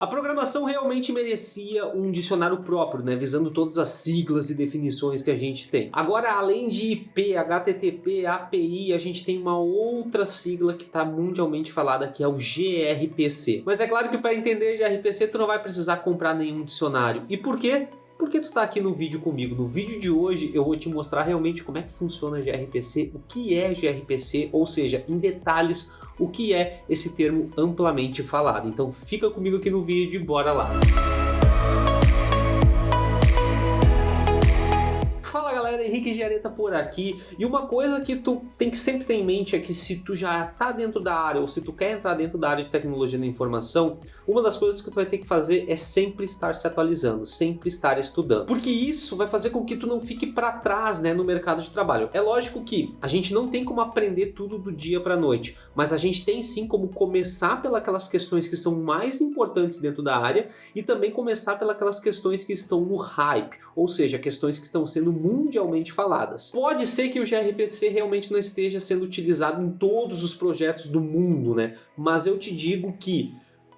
A programação realmente merecia um dicionário próprio, né, visando todas as siglas e definições que a gente tem. Agora, além de IP, HTTP, API, a gente tem uma outra sigla que está mundialmente falada, que é o gRPC. Mas é claro que para entender gRPC, tu não vai precisar comprar nenhum dicionário. E por quê? Porque tu tá aqui no vídeo comigo. No vídeo de hoje eu vou te mostrar realmente como é que funciona gRPC, o que é gRPC, ou seja, em detalhes, o que é esse termo amplamente falado. Então fica comigo aqui no vídeo e bora lá! Fala galera, Henrique Giareta por aqui, e uma coisa que tu tem que sempre ter em mente é que se tu já tá dentro da área ou se tu quer entrar dentro da área de tecnologia da informação, uma das coisas que tu vai ter que fazer é sempre estar se atualizando, sempre estar estudando, porque isso vai fazer com que tu não fique para trás, né, no mercado de trabalho. É lógico que a gente não tem como aprender tudo do dia para noite, mas a gente tem sim como começar pelas questões que são mais importantes dentro da área e também começar pelas questões que estão no hype, ou seja, questões que estão sendo mundialmente faladas. Pode ser que o gRPC realmente não esteja sendo utilizado em todos os projetos do mundo, né? Mas eu te digo que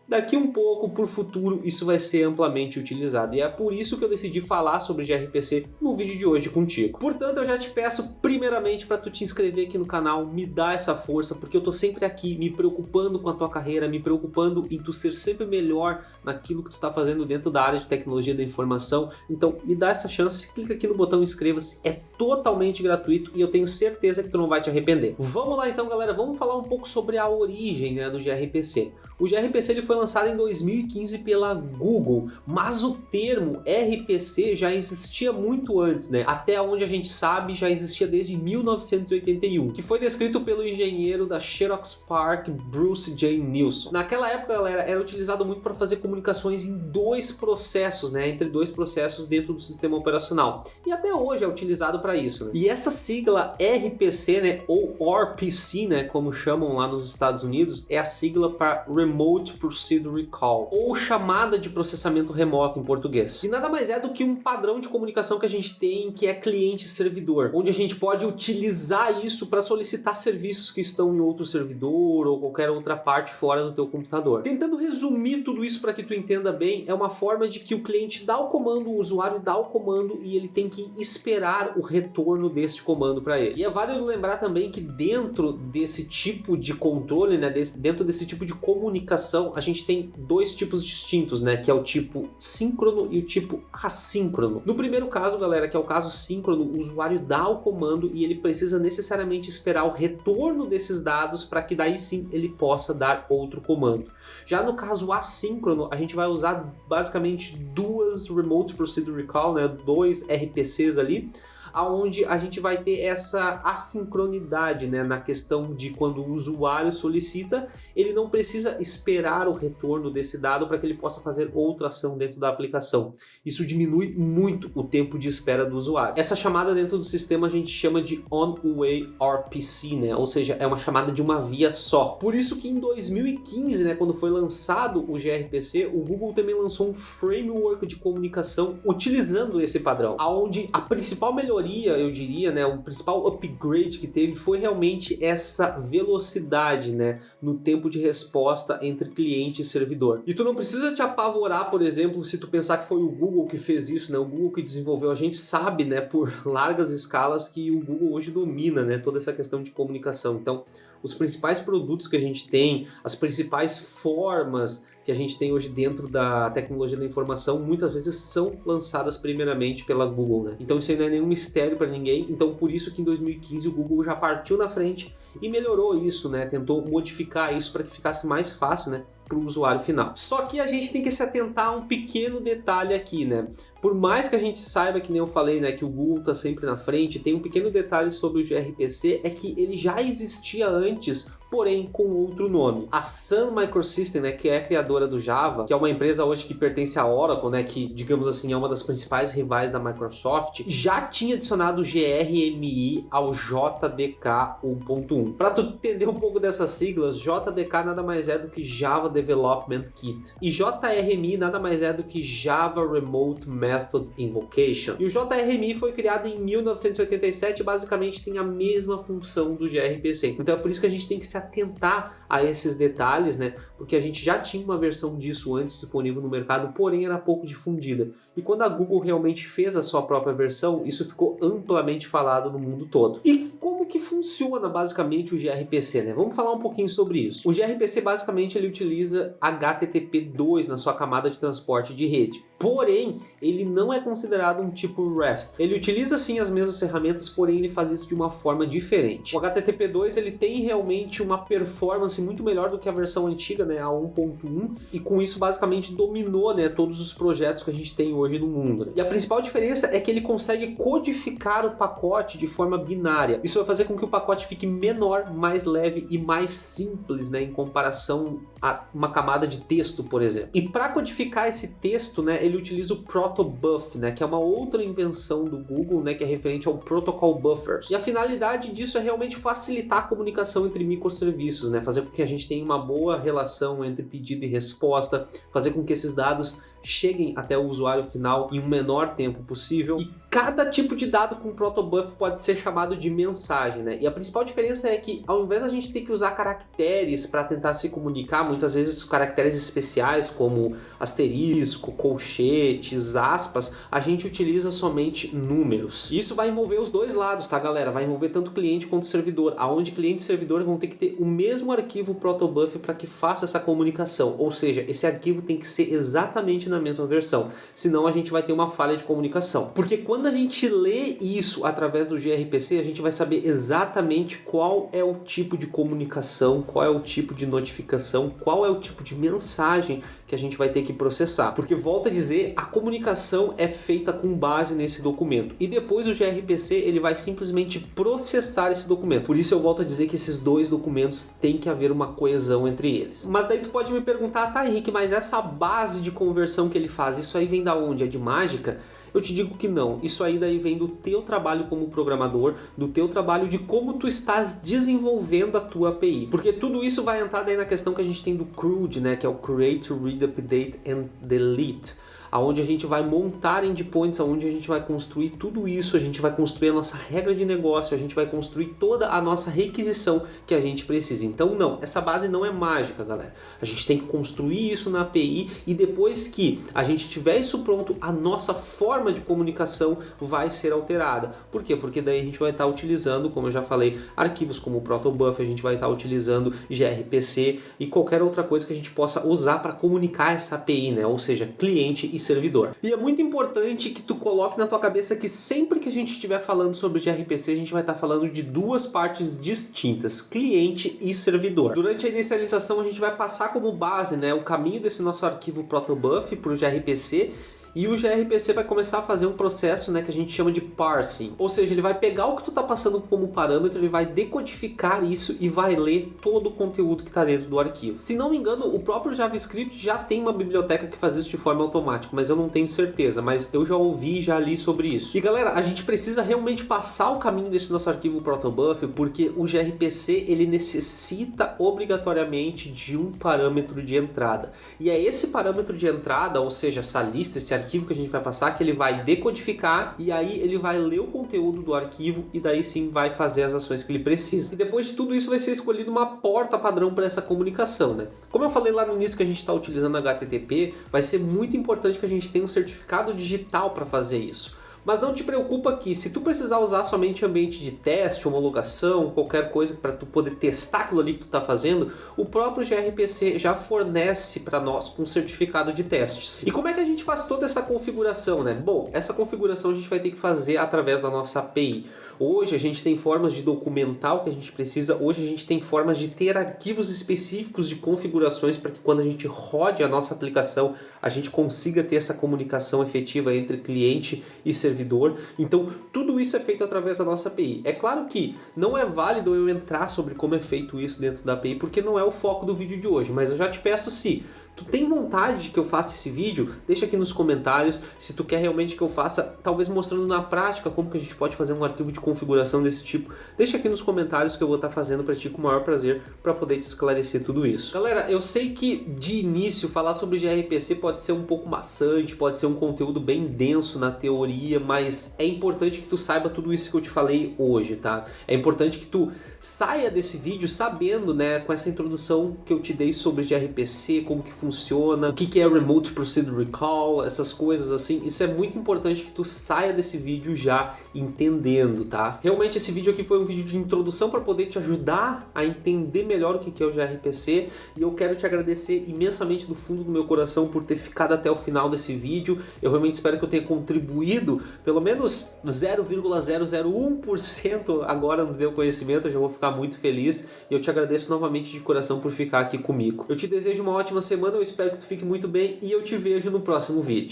daqui um pouco, por futuro, isso vai ser amplamente utilizado. E é por isso que eu decidi falar sobre gRPC no vídeo de hoje contigo. Portanto, eu já te peço primeiramente para tu te inscrever aqui no canal, me dá essa força, porque eu tô sempre aqui me preocupando com a tua carreira, me preocupando em tu ser sempre melhor naquilo que tu tá fazendo dentro da área de tecnologia da informação. Então, me dá essa chance, clica aqui no botão inscreva-se, é totalmente gratuito e eu tenho certeza que tu não vai te arrepender. Vamos lá então, galera, vamos falar um pouco sobre a origem, né, do gRPC. O gRPC ele foi lançado em 2015 pela Google, mas o termo RPC já existia muito antes, né? Até onde a gente sabe, já existia desde 1981, que foi descrito pelo engenheiro da Xerox PARC, Bruce J. Nilsson. Naquela época, galera, era utilizado muito para fazer comunicações em dois processos, né? Entre dois processos dentro do sistema operacional. E até hoje é utilizado para isso, né? E essa sigla RPC, né? Ou RPC, né? Como chamam lá nos Estados Unidos, é a sigla para Remote Procedure Call, ou chamada de processamento remoto em português. E nada mais é do que um padrão de comunicação que a gente tem, que é cliente-servidor, onde a gente pode utilizar isso para solicitar serviços que estão em outro servidor ou qualquer outra parte fora do teu computador. Tentando resumir tudo isso para que tu entenda bem, é uma forma de que o cliente dá o comando, o usuário dá o comando e ele tem que esperar o retorno deste comando para ele. E é válido lembrar também que dentro desse tipo de controle, né, dentro desse tipo de comunicação, a gente tem dois tipos distintos, né, que é o tipo síncrono e o tipo assíncrono. No primeiro caso, galera, que é o caso síncrono, o usuário dá o comando e ele precisa necessariamente esperar o retorno desses dados para que daí sim ele possa dar outro comando. Já no caso assíncrono, a gente vai usar basicamente duas Remote Procedure Call, né, dois RPCs ali, aonde a gente vai ter essa assincronidade, né, na questão de quando o usuário solicita, ele não precisa esperar o retorno desse dado para que ele possa fazer outra ação dentro da aplicação. Isso diminui muito o tempo de espera do usuário. Essa chamada dentro do sistema a gente chama de On-Way RPC, né, ou seja, é uma chamada de uma via só. Por isso que em 2015, né, quando foi lançado o gRPC, o Google também lançou um framework de comunicação utilizando esse padrão, aonde a principal melhoria, eu diria, né, o principal upgrade que teve foi realmente essa velocidade, né, no tempo de resposta entre cliente e servidor. E tu não precisa te apavorar, por exemplo, se tu pensar que foi o Google que fez isso, né, o Google que desenvolveu. A gente sabe, né, por largas escalas que o Google hoje domina, né, toda essa questão de comunicação. Então, os principais produtos que a gente tem, as principais formas que a gente tem hoje dentro da tecnologia da informação, muitas vezes são lançadas primeiramente pela Google, né? Então isso aí não é nenhum mistério para ninguém, então por isso que em 2015 o Google já partiu na frente e melhorou isso, né? Tentou modificar isso para que ficasse mais fácil, né, para o usuário final. Só que a gente tem que se atentar a um pequeno detalhe aqui, né? Por mais que a gente saiba, que nem eu falei, né, que o Google está sempre na frente, tem um pequeno detalhe sobre o gRPC, é que ele já existia antes, porém com outro nome. A Sun Microsystem, né, que é a criadora do Java, que é uma empresa hoje que pertence à Oracle, né, que, digamos assim, é uma das principais rivais da Microsoft, já tinha adicionado o GRMI ao JDK 1.1. Para tu entender um pouco dessas siglas, JDK nada mais é do que Java Development Kit, e JRMI nada mais é do que Java Remote Method Invocation. E o JRMI foi criado em 1987 e basicamente tem a mesma função do gRPC. Então é por isso que a gente tem que se atentar a esses detalhes, né? Porque a gente já tinha uma versão disso antes disponível no mercado, porém era pouco difundida. E quando a Google realmente fez a sua própria versão, isso ficou amplamente falado no mundo todo. E como que funciona basicamente o gRPC, né? Vamos falar um pouquinho sobre isso. O gRPC basicamente ele utiliza HTTP2 na sua camada de transporte de rede. Porém, ele não é considerado um tipo REST. Ele utiliza sim as mesmas ferramentas, porém ele faz isso de uma forma diferente. O HTTP2 ele tem realmente uma performance muito melhor do que a versão antiga, né, a 1.1, e com isso basicamente dominou, né, todos os projetos que a gente tem hoje no mundo. Né? E a principal diferença é que ele consegue codificar o pacote de forma binária. Isso vai fazer com que o pacote fique menor, mais leve e mais simples, né, em comparação a uma camada de texto, por exemplo. E para codificar esse texto, né, ele utiliza o protobuf, né, que é uma outra invenção do Google, né, que é referente ao protocol buffers. E a finalidade disso é realmente facilitar a comunicação entre microserviços, né, fazer com que a gente tenha uma boa relação entre pedido e resposta, fazer com que esses dados cheguem até o usuário final em um menor tempo possível. E cada tipo de dado com protobuf pode ser chamado de mensagem, né? E a principal diferença é que ao invés da gente ter que usar caracteres para tentar se comunicar, muitas vezes caracteres especiais como asterisco, colchetes, aspas, a gente utiliza somente números. E isso vai envolver os dois lados, tá, galera? Vai envolver tanto cliente quanto servidor, aonde cliente e servidor vão ter que ter o mesmo arquivo protobuf para que faça essa comunicação. Ou seja, esse arquivo tem que ser exatamente na mesma versão, senão a gente vai ter uma falha de comunicação. Porque quando a gente lê isso através do gRPC, a gente vai saber exatamente qual é o tipo de comunicação, qual é o tipo de notificação, qual é o tipo de mensagem que a gente vai ter que processar. Porque, volto a dizer, a comunicação é feita com base nesse documento. E depois o gRPC ele vai simplesmente processar esse documento. Por isso eu volto a dizer que esses dois documentos tem que haver uma coesão entre eles. Mas daí tu pode me perguntar, tá, Henrique, mas essa base de conversão que ele faz, isso aí vem da onde? É de mágica? Eu te digo que não, isso aí daí vem do teu trabalho como programador, do teu trabalho de como tu estás desenvolvendo a tua API. Porque tudo isso vai entrar daí na questão que a gente tem do CRUD, né, que é o Create, Read, Update and Delete. Onde a gente vai montar endpoints, onde a gente vai construir tudo isso, a gente vai construir a nossa regra de negócio, a gente vai construir toda a nossa requisição que a gente precisa. Então não, essa base não é mágica, galera. A gente tem que construir isso na API e depois que a gente tiver isso pronto, a nossa forma de comunicação vai ser alterada. Por quê? Porque daí a gente vai estar utilizando, como eu já falei, arquivos como o protobuf, a gente vai estar utilizando gRPC e qualquer outra coisa que a gente possa usar para comunicar essa API, né? Ou seja, cliente e servidor. E é muito importante que tu coloque na tua cabeça que sempre que a gente estiver falando sobre gRPC, a gente vai estar falando de duas partes distintas, cliente e servidor. Durante a inicialização, a gente vai passar como base, né, o caminho desse nosso arquivo protobuf para o gRPC, e o gRPC vai começar a fazer um processo, né, que a gente chama de parsing. Ou seja, ele vai pegar o que tu está passando como parâmetro, ele vai decodificar isso e vai ler todo o conteúdo que está dentro do arquivo. Se não me engano, o próprio JavaScript já tem uma biblioteca que faz isso de forma automática, mas eu não tenho certeza, mas eu já ouvi e já li sobre isso. E galera, a gente precisa realmente passar o caminho desse nosso arquivo protobuf, porque o gRPC ele necessita obrigatoriamente de um parâmetro de entrada. E é esse parâmetro de entrada, ou seja, essa lista, esse arquivo que a gente vai passar, que ele vai decodificar e aí ele vai ler o conteúdo do arquivo e daí sim vai fazer as ações que ele precisa. E depois de tudo isso vai ser escolhido uma porta padrão para essa comunicação, né? Como eu falei lá no início que a gente está utilizando HTTP, vai ser muito importante que a gente tenha um certificado digital para fazer isso. Mas não te preocupa que se tu precisar usar somente ambiente de teste, homologação, qualquer coisa para tu poder testar aquilo ali que tu está fazendo, o próprio gRPC já fornece para nós um certificado de testes. E como é que a gente faz toda essa configuração, né? Bom, essa configuração a gente vai ter que fazer através da nossa API. Hoje a gente tem formas de documentar o que a gente precisa, hoje a gente tem formas de ter arquivos específicos de configurações para que quando a gente rode a nossa aplicação, a gente consiga ter essa comunicação efetiva entre cliente e servidor. Então tudo isso é feito através da nossa API. É claro que não é válido eu entrar sobre como é feito isso dentro da API, porque não é o foco do vídeo de hoje, mas eu já te peço, se Tu tem vontade de que eu faça esse vídeo? Deixa aqui nos comentários se tu quer realmente que eu faça, talvez mostrando na prática como que a gente pode fazer um arquivo de configuração desse tipo. Deixa aqui nos comentários que eu vou estar fazendo para ti com o maior prazer para poder te esclarecer tudo isso. Galera, eu sei que de início falar sobre gRPC pode ser um pouco maçante, pode ser um conteúdo bem denso na teoria, mas é importante que tu saiba tudo isso que eu te falei hoje, tá? É importante que tu saia desse vídeo sabendo, né, com essa introdução que eu te dei sobre gRPC, como que funciona, o que é Remote Procedure Recall, essas coisas assim. Isso é muito importante que tu saia desse vídeo já entendendo, tá? Realmente esse vídeo aqui foi um vídeo de introdução para poder te ajudar a entender melhor o que é o gRPC, e eu quero te agradecer imensamente do fundo do meu coração por ter ficado até o final desse vídeo. Eu realmente espero que eu tenha contribuído pelo menos 0,001% agora no teu conhecimento. Eu já vou ficar muito feliz e eu te agradeço novamente de coração por ficar aqui comigo. Eu te desejo uma ótima semana, eu espero que tu fique muito bem e eu te vejo no próximo vídeo.